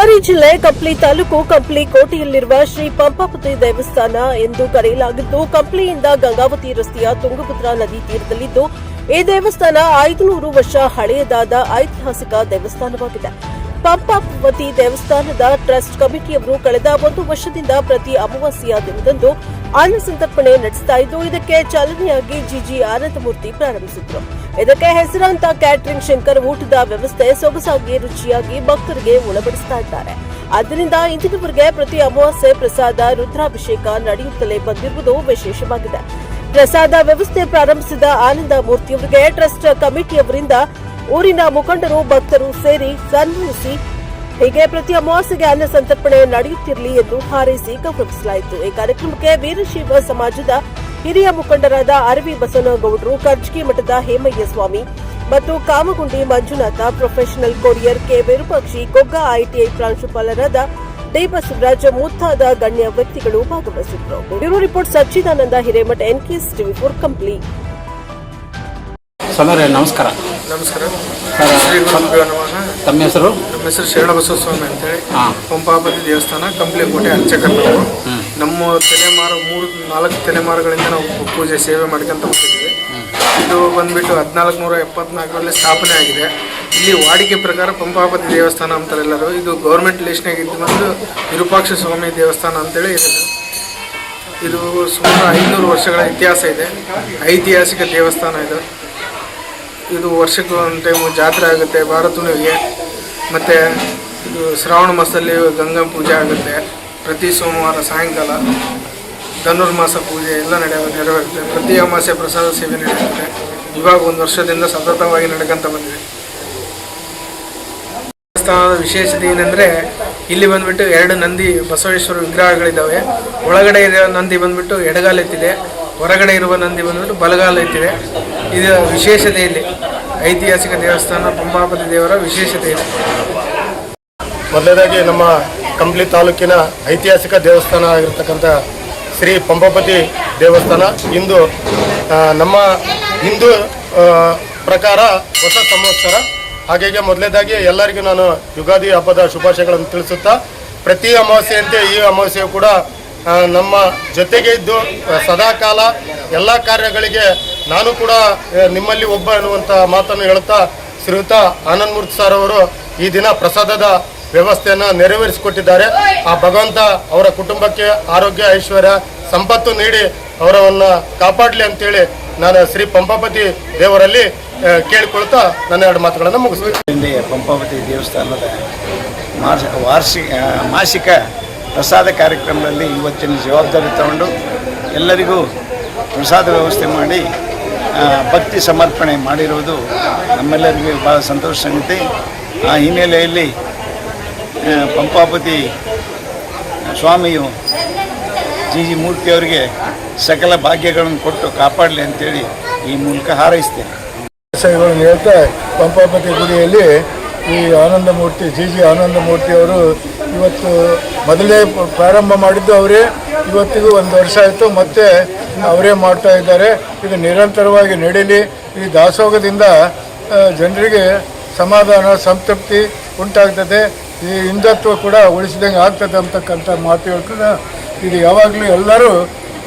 ಬಳ್ಳಾರಿ ಜಿಲ್ಲೆ ಕಂಪ್ಲಿ ತಾಲೂಕು ಕಂಪ್ಲಿ ಕೋಟೆಯಲ್ಲಿರುವ ಶ್ರೀ ಪಂಪಾಪತಿ ದೇವಸ್ಥಾನ ಎಂದು ಕರೆಯಲಾಗಿದ್ದು, ಕಂಪ್ಲಿಯಿಂದ ಗಂಗಾವತಿ ರಸ್ತೆಯ ತುಂಗಭದ್ರಾ ನದಿ ತೀರದಲ್ಲಿದ್ದು, ಈ ದೇವಸ್ಥಾನ 500 ವರ್ಷ ಹಳೆಯದಾದ ಐತಿಹಾಸಿಕ ದೇವಸ್ಥಾನವಾಗಿದೆ. ಪಂಪಾಪತಿ ದೇವಸ್ಥಾನದ ಟ್ರಸ್ಟ್ ಕಮಿಟಿಯವರು ಕಳೆದ 1 ವರ್ಷದಿಂದ ಪ್ರತಿ ಅಮಾವಾಸ್ಯೆಯ ದಿನದಂದು ಅನ್ನ ಸಂತರ್ಪಣೆ ನಡೆಸ್ತಾ ಇದ್ದು, ಇದಕ್ಕೆ ಚಾಲನೆಯಾಗಿ ಜಿಜಿ ಆನಂದಮೂರ್ತಿ ಪ್ರಾರಂಭಿಸಿದ್ರು. ಇದಕ್ಕೆ ಹೆಸರಾಂತ ಕ್ಯಾಟರಿಂಗ್ ಶಂಕರ್ ಊಟದ ವ್ಯವಸ್ಥೆ ಸೊಗಸಾಗಿ ರುಚಿಯಾಗಿ ಭಕ್ತರಿಗೆ ಉಣಬಡಿಸ್ತಾ ಇದ್ದಾರೆ. ಆದ್ದರಿಂದ ಇಂದಿನವರೆಗೆ ಪ್ರತಿ ಅಮಾವಾಸ್ಯೆ ಪ್ರಸಾದ ರುದ್ರಾಭಿಷೇಕ ನಡೆಯುತ್ತಲೇ ಬಂದಿರುವುದು ವಿಶೇಷವಾಗಿದೆ. ಪ್ರಸಾದ ವ್ಯವಸ್ಥೆ ಪ್ರಾರಂಭಿಸಿದ ಆನಂದ ಮೂರ್ತಿಯವರಿಗೆ ಟ್ರಸ್ಟ್ ಕಮಿಟಿಯವರಿಂದ ಊರಿನ ಮುಖಂಡರು ಭಕ್ತರು ಸೇರಿ ಸನ್ಮಾನಿಸಿ ಹೀಗೆ ಪ್ರತಿ ಅಮಾವಾಸ್ಯೆಗೆ ಅನ್ನ ಸಂತರ್ಪಣೆ ನಡೆಯುತ್ತಿರಲಿ ಎಂದು ಹಾರೈಸಿ ಗೌರವಿಸಲಾಯಿತು. ಈ ಕಾರ್ಯಕ್ರಮಕ್ಕೆ ವೀರಶೈವ ಸಮಾಜದ ಹಿರಿಯ ಮುಖಂಡರಾದ ಅರವಿ ಬಸವನಗೌಡರು, ಕರ್ಜಗಿ ಮಠದ ಹೇಮಯ್ಯ ಸ್ವಾಮಿ ಮತ್ತು Kamagundi Manjunatha, professional courier K Virupakshi, Kogga ITI ಪ್ರಾಂಶುಪಾಲರಾದ ಡಿ ಬಸವರಾಜ್ ಮುಂತಾದ ಗಣ್ಯ ವ್ಯಕ್ತಿಗಳು ಭಾಗವಹಿಸಿದ್ದರು. Bureau report Sachidananda Hiremath, NKS ಟಿವಿ4 ಕಂಪ್ಲಿ. ನಮಸ್ಕಾರ. ನಮಸ್ಕಾರ. ತಮ್ಮ ಹೆಸರು? ನಮ್ಮ ಹೆಸರು ಶರಣಬಸವ ಸ್ವಾಮಿ ಅಂತೇಳಿ. ಪಂಪಾಪತಿ ದೇವಸ್ಥಾನ ಕಂಪ್ಲಿ ಕೋಟೆ ಅರ್ಚಕರು ನಾವು. ನಮ್ಮ ತಲೆಮಾರು 3-4 ತಲೆಮಾರುಗಳಿಂದ ನಾವು ಪೂಜೆ ಸೇವೆ ಮಾಡ್ಕೊಂತ ಹೋಗ್ತಿದ್ದೀವಿ. ಇದು ಬಂದ್ಬಿಟ್ಟು 1474ರಲ್ಲಿ ಸ್ಥಾಪನೆ ಆಗಿದೆ. ಇಲ್ಲಿ ವಾಡಿಕೆ ಪ್ರಕಾರ ಪಂಪಾಪತಿ ದೇವಸ್ಥಾನ ಅಂತಾರೆ ಎಲ್ಲರೂ. ಇದು ಗೌರ್ಮೆಂಟ್ ಲಿಸ್ಟ್ನಾಗ ಇದ್ದು ಬಂದು ವಿರೂಪಾಕ್ಷ ಸ್ವಾಮಿ ದೇವಸ್ಥಾನ ಅಂತೇಳಿ ಇದೆ. ಇದು ಸುಮಾರು 500 ವರ್ಷಗಳ ಇತಿಹಾಸ ಇದೆ. ಐತಿಹಾಸಿಕ ದೇವಸ್ಥಾನ ಇದು. ಇದು ವರ್ಷಕ್ಕೆ ಒಂದು ಟೈಮು ಜಾತ್ರೆ ಆಗುತ್ತೆ ಭಾರತುಣಿಗೆ. ಮತ್ತು ಇದು ಶ್ರಾವಣ ಮಾಸದಲ್ಲಿ ಗಂಗಾ ಪೂಜೆ ಆಗುತ್ತೆ. ಪ್ರತಿ ಸೋಮವಾರ ಸಾಯಂಕಾಲ ಧನುರ್ಮಾಸ ಪೂಜೆ ಎಲ್ಲ ನೆರವೇರುತ್ತೆ. ಪ್ರತಿ ಅಮಾವಾಸ್ಯೆ ಪ್ರಸಾದ ಸೇವೆ ನಡೆಯುತ್ತೆ. ಇವಾಗ 1 ವರ್ಷದಿಂದ ಸತತವಾಗಿ ನಡ್ಕೊಂತ ಬಂದಿದೆ. ದೇವಸ್ಥಾನದ ವಿಶೇಷತೆ ಏನಂದರೆ, ಇಲ್ಲಿ ಬಂದುಬಿಟ್ಟು 2 ನಂದಿ ಬಸವೇಶ್ವರ ವಿಗ್ರಹಗಳಿದ್ದಾವೆ. ಒಳಗಡೆ ಇರೋ ನಂದಿ ಬಂದುಬಿಟ್ಟು ಎಡಗಾಲೆತ್ತಿದೆ, ಹೊರಗಡೆ ಇರುವ ನಂದಿ ಬಂದುಬಿಟ್ಟು ಬಲಗಾಲ ಎತ್ತಿದೆ. ಇದು ವಿಶೇಷತೆ. ಇಲ್ಲಿ ಐತಿಹಾಸಿಕ ದೇವಸ್ಥಾನ ಪಂಪಾಪತಿ ದೇವರ ವಿಶೇಷತೆ ಇದೆ. ಮೊದಲನೇದಾಗಿ ನಮ್ಮ ಕಂಪ್ಲಿ ತಾಲೂಕಿನ ಐತಿಹಾಸಿಕ ದೇವಸ್ಥಾನ ಆಗಿರ್ತಕ್ಕಂಥ ಶ್ರೀ ಪಂಪಾಪತಿ ದೇವಸ್ಥಾನ ಇಂದು ನಮ್ಮ ಹಿಂದೂ ಪ್ರಕಾರ ಹೊಸ ಸಂವತ್ಸರ. ಹಾಗಾಗಿ ಮೊದಲನೇದಾಗಿ ಎಲ್ಲರಿಗೂ ನಾನು ಯುಗಾದಿ ಹಬ್ಬದ ಶುಭಾಶಯಗಳನ್ನು ತಿಳಿಸುತ್ತಾ, ಪ್ರತಿ ಅಮಾವಾಸ್ಯೆಯಂತೆ ಈ ಅಮಾವಾಸ್ಯೆಯು ಕೂಡ ನಮ್ಮ ಜೊತೆಗೆ ಇದ್ದು ಸದಾಕಾಲ ಎಲ್ಲ ಕಾರ್ಯಗಳಿಗೆ ನಾನು ಕೂಡ ನಿಮ್ಮಲ್ಲಿ ಒಬ್ಬ ಎನ್ನುವಂಥ ಮಾತನ್ನು ಹೇಳುತ್ತಾ, ಶ್ರೀಯುತ ಆನಂದಮೂರ್ತಿ ಸರ್ ಅವರು ಈ ದಿನ ಪ್ರಸಾದದ ವ್ಯವಸ್ಥೆಯನ್ನು ನೆರವೇರಿಸಿಕೊಟ್ಟಿದ್ದಾರೆ. ಆ ಭಗವಂತ ಅವರ ಕುಟುಂಬಕ್ಕೆ ಆರೋಗ್ಯ, ಐಶ್ವರ್ಯ, ಸಂಪತ್ತು ನೀಡಿ ಅವರನ್ನು ಕಾಪಾಡಲಿ ಅಂತೇಳಿ ನಾನು ಶ್ರೀ ಪಂಪಾಪತಿ ದೇವರಲ್ಲಿ ಕೇಳಿಕೊಳ್ತಾ ನನ್ನ 2 ಮಾತುಗಳನ್ನು ಮುಗಿಸ್ತೀನಿ. ಪಂಪಾಪತಿ ದೇವಸ್ಥಾನದ ಮಾಸಿಕ ಪ್ರಸಾದ ಕಾರ್ಯಕ್ರಮದಲ್ಲಿ ಇವತ್ತಿನ ಜವಾಬ್ದಾರಿ ತಗೊಂಡು ಎಲ್ಲರಿಗೂ ಪ್ರಸಾದ ವ್ಯವಸ್ಥೆ ಮಾಡಿ ಭಕ್ತಿ ಸಮರ್ಪಣೆ ಮಾಡಿರುವುದು ನಮ್ಮೆಲ್ಲರಿಗೂ ಭಾಳ ಸಂತೋಷ ಸಂಗತಿ. ಆ ಹಿನ್ನೆಲೆಯಲ್ಲಿ ಪಂಪಾಪತಿ ಸ್ವಾಮಿಯು ಜಿಜಿ ಮೂರ್ತಿಯವರಿಗೆ ಸಕಲ ಭಾಗ್ಯಗಳನ್ನು ಕೊಟ್ಟು ಕಾಪಾಡಲಿ ಅಂತೇಳಿ ಈ ಮೂಲಕ ಹಾರೈಸ್ತೇನೆ. ವಿಷಯಗಳನ್ನು ಹೇಳ್ತಾ, ಪಂಪಾಪತಿ ಗುಡಿಯಲ್ಲಿ ಈ ಆನಂದಮೂರ್ತಿ ಜಿಜಿ ಆನಂದಮೂರ್ತಿಯವರು ಇವತ್ತು ಮೊದಲೇ ಪ್ರಾರಂಭ ಮಾಡಿದ್ದು ಅವರೇ. ಇವತ್ತಿಗೂ 1 ವರ್ಷ ಆಯಿತು, ಮತ್ತೆ ಅವರೇ ಮಾಡ್ತಾ ಇದ್ದಾರೆ. ಇದು ನಿರಂತರವಾಗಿ ನಡೀಲಿ. ಈ ದಾಸೋಗದಿಂದ ಜನರಿಗೆ ಸಮಾಧಾನ, ಸಂತೃಪ್ತಿ ಉಂಟಾಗ್ತದೆ. ಈ ಹಿಂದುತ್ವ ಕೂಡ ಉಳಿಸಿದಂಗೆ ಆಗ್ತದೆ ಅಂತಕ್ಕಂಥ ಮಾತು ಹೇಳ್ಕೊಂಡು ಇದು ಯಾವಾಗಲೂ ಎಲ್ಲರೂ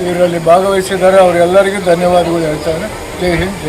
ಇದರಲ್ಲಿ ಭಾಗವಹಿಸಿದ್ದಾರೆ. ಅವರೆಲ್ಲರಿಗೂ ಧನ್ಯವಾದಗಳು ಹೇಳ್ತಾರೆ. ಜೈ ಹಿಂದ್.